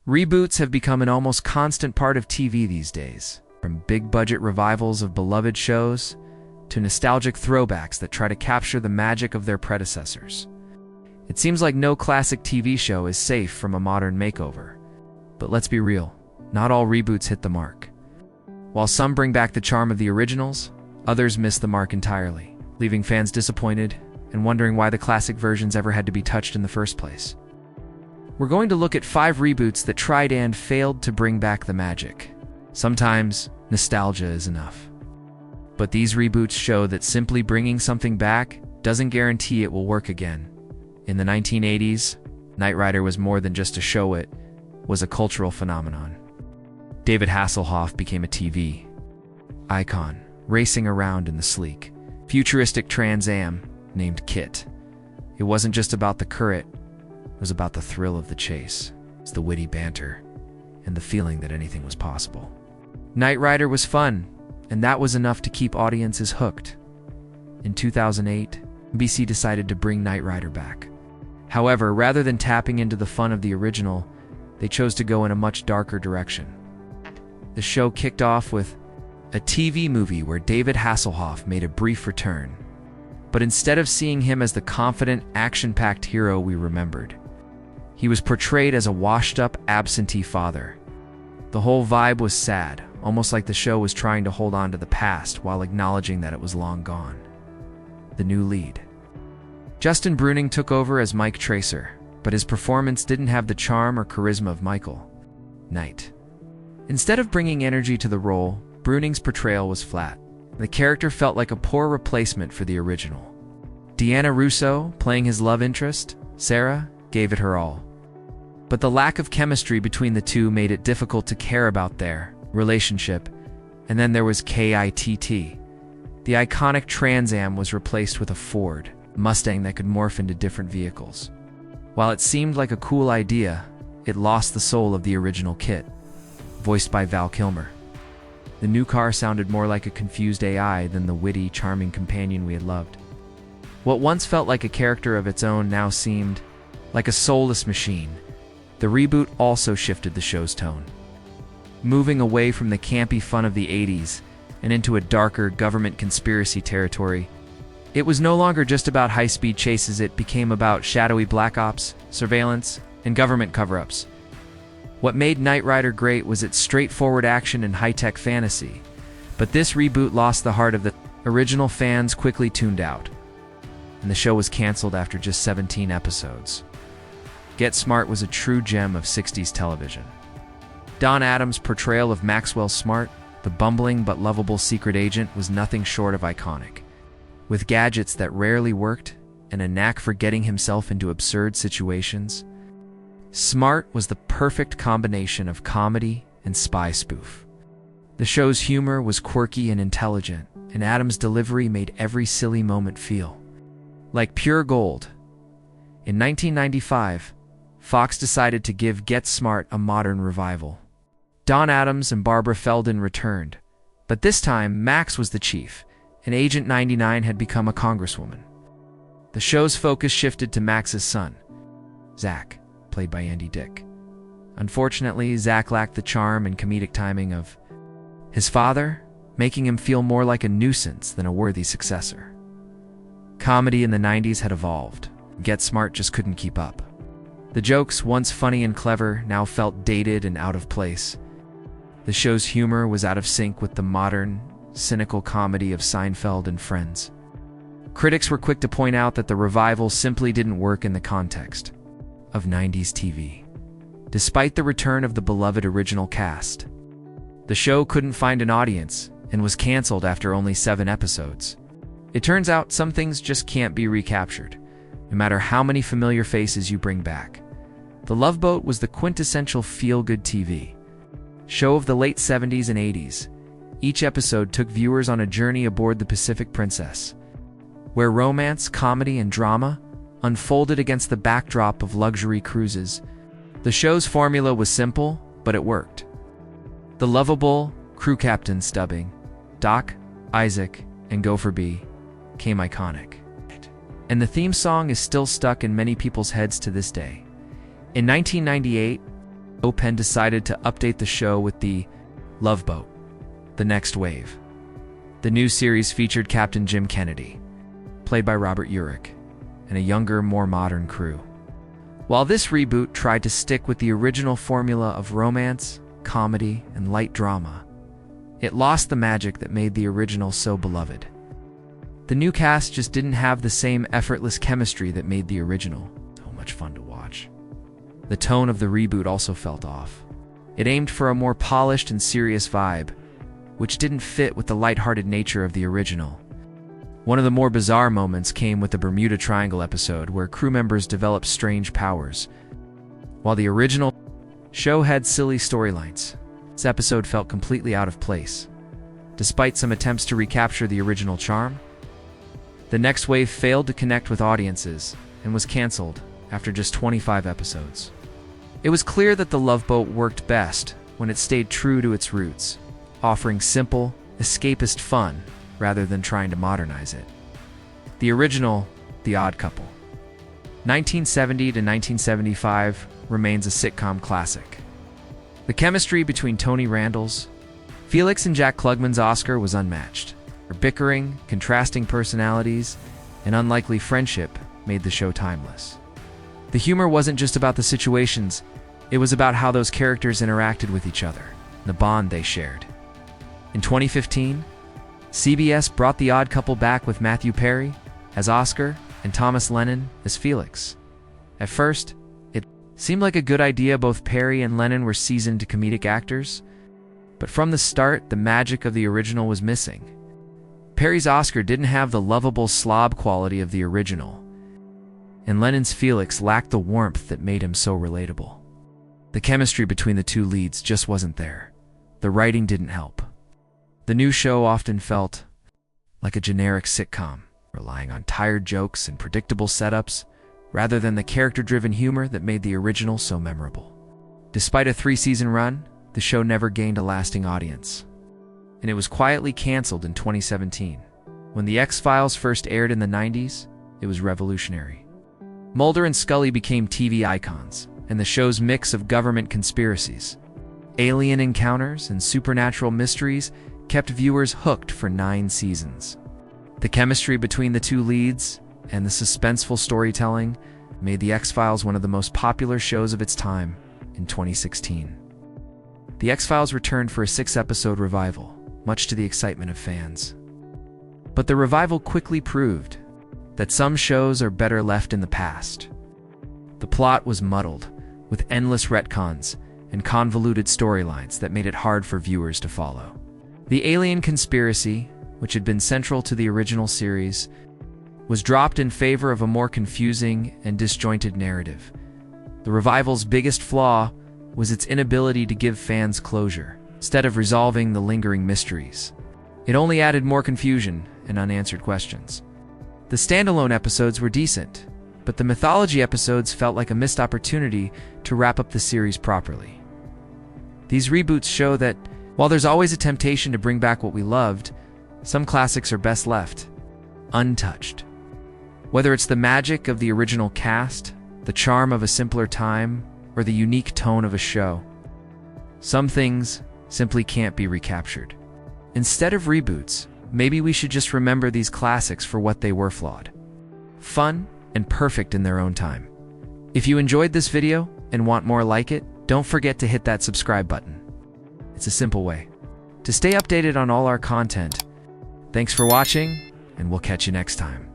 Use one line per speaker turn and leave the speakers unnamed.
Reboots have become an almost constant part of TV these days, from big-budget revivals of beloved shows to nostalgic throwbacks that try to capture the magic of their predecessors. It seems like no classic TV show is safe from a modern makeover. But let's be real, not all reboots hit the mark. While some bring back the charm of the originals, others miss the mark entirely, leaving fans disappointed and wondering why the classic versions ever had to be touched in the first place. We're going to look at 5 reboots that tried and failed to bring back the magic. Sometimes, nostalgia is enough. But these reboots show that simply bringing something back doesn't guarantee it will work again. In the 1980s, Knight Rider was more than just a show, it was a cultural phenomenon. David Hasselhoff became a TV icon, racing around in the sleek, futuristic Trans Am named KITT. It wasn't just about the current, it was about the thrill of the chase. It's the witty banter and the feeling that anything was possible. Knight Rider was fun, and that was enough to keep audiences hooked. In 2008, NBC decided to bring Knight Rider back. However, rather than tapping into the fun of the original, they chose to go in a much darker direction. The show kicked off with a TV movie where David Hasselhoff made a brief return. But instead of seeing him as the confident, action-packed hero we remembered, he was portrayed as a washed-up, absentee father. The whole vibe was sad, almost like the show was trying to hold on to the past while acknowledging that it was long gone. The new lead. Justin Bruning took over as Mike Tracer, but his performance didn't have the charm or charisma of Michael Knight. Instead of bringing energy to the role, Bruning's portrayal was flat. The character felt like a poor replacement for the original. Deanna Russo, playing his love interest, Sarah, gave it her all. But the lack of chemistry between the two made it difficult to care about their relationship. And then there was KITT. The iconic Trans Am was replaced with a Ford Mustang that could morph into different vehicles. While it seemed like a cool idea, it lost the soul of the original KITT, voiced by Val Kilmer. The new car sounded more like a confused AI than the witty, charming companion we had loved. What once felt like a character of its own now seemed like a soulless machine. The reboot also shifted the show's tone, moving away from the campy fun of the 80s and into a darker government conspiracy territory. It was no longer just about high-speed chases, it became about shadowy black ops, surveillance, and government cover-ups. What made Knight Rider great was its straightforward action and high-tech fantasy, but this reboot lost the heart of the original. Fans quickly tuned out, and the show was canceled after just 17 episodes. Get Smart was a true gem of 60s television. Don Adams' portrayal of Maxwell Smart, the bumbling but lovable secret agent, was nothing short of iconic. With gadgets that rarely worked and a knack for getting himself into absurd situations, Smart was the perfect combination of comedy and spy spoof. The show's humor was quirky and intelligent, and Adams' delivery made every silly moment feel like pure gold. In 1995, Fox decided to give Get Smart a modern revival. Don Adams and Barbara Feldon returned, but this time Max was the chief, and Agent 99 had become a congresswoman. The show's focus shifted to Max's son, Zach, played by Andy Dick. Unfortunately, Zach lacked the charm and comedic timing of his father, making him feel more like a nuisance than a worthy successor. Comedy in the 90s had evolved. Get Smart just couldn't keep up. The jokes, once funny and clever, now felt dated and out of place. The show's humor was out of sync with the modern, cynical comedy of Seinfeld and Friends. Critics were quick to point out that the revival simply didn't work in the context of 90s TV. Despite the return of the beloved original cast, the show couldn't find an audience and was canceled after only 7 episodes. It turns out some things just can't be recaptured, no matter how many familiar faces you bring back. The Love Boat was the quintessential feel-good TV show of the late 70s and 80s. Each episode took viewers on a journey aboard the Pacific Princess, where romance, comedy, and drama unfolded against the backdrop of luxury cruises. The show's formula was simple, but it worked. The lovable crew captain Stubbing, Doc, Isaac, and Gopher B came iconic. And the theme song is still stuck in many people's heads to this day. In 1998, Penn decided to update the show with the Love Boat, The Next Wave. The new series featured Captain Jim Kennedy, played by Robert Urich, and a younger, more modern crew. While this reboot tried to stick with the original formula of romance, comedy, and light drama, it lost the magic that made the original so beloved. The new cast just didn't have the same effortless chemistry that made the original so much fun to watch. The tone of the reboot also felt off. It aimed for a more polished and serious vibe, which didn't fit with the lighthearted nature of the original. One of the more bizarre moments came with the Bermuda Triangle episode, where crew members developed strange powers. While the original show had silly storylines, this episode felt completely out of place. Despite some attempts to recapture the original charm, The Next Wave failed to connect with audiences and was canceled after just 25 episodes. It was clear that The Love Boat worked best when it stayed true to its roots, offering simple, escapist fun rather than trying to modernize it. The original, The Odd Couple, 1970 to 1975, remains a sitcom classic. The chemistry between Tony Randall's, Felix and Jack Klugman's Oscar was unmatched. Their bickering, contrasting personalities, and unlikely friendship made the show timeless. The humor wasn't just about the situations, it was about how those characters interacted with each other, the bond they shared. In 2015, CBS brought The Odd Couple back with Matthew Perry as Oscar and Thomas Lennon as Felix. At first, it seemed like a good idea. Both Perry and Lennon were seasoned comedic actors, but from the start, the magic of the original was missing. Perry's Oscar didn't have the lovable slob quality of the original, and Lennon's Felix lacked the warmth that made him so relatable. The chemistry between the two leads just wasn't there. The writing didn't help. The new show often felt like a generic sitcom, relying on tired jokes and predictable setups, rather than the character-driven humor that made the original so memorable. Despite a 3-season run, the show never gained a lasting audience, and it was quietly canceled in 2017. When The X-Files first aired in the 90s, it was revolutionary. Mulder and Scully became TV icons, and the show's mix of government conspiracies, alien encounters, and supernatural mysteries kept viewers hooked for 9 seasons. The chemistry between the two leads and the suspenseful storytelling made The X-Files one of the most popular shows of its time in 2016. The X-Files returned for a 6-episode revival, much to the excitement of fans. But the revival quickly proved that some shows are better left in the past. The plot was muddled, with endless retcons and convoluted storylines that made it hard for viewers to follow. The alien conspiracy, which had been central to the original series, was dropped in favor of a more confusing and disjointed narrative. The revival's biggest flaw was its inability to give fans closure. Instead of resolving the lingering mysteries, it only added more confusion and unanswered questions. The standalone episodes were decent, but the mythology episodes felt like a missed opportunity to wrap up the series properly. These reboots show that while there's always a temptation to bring back what we loved, some classics are best left untouched. Whether it's the magic of the original cast, the charm of a simpler time, or the unique tone of a show, some things simply can't be recaptured. Instead of reboots, maybe we should just remember these classics for what they were: flawed, fun, and perfect in their own time. If you enjoyed this video and want more like it, don't forget to hit that subscribe button. It's a simple way to stay updated on all our content. Thanks for watching, and we'll catch you next time.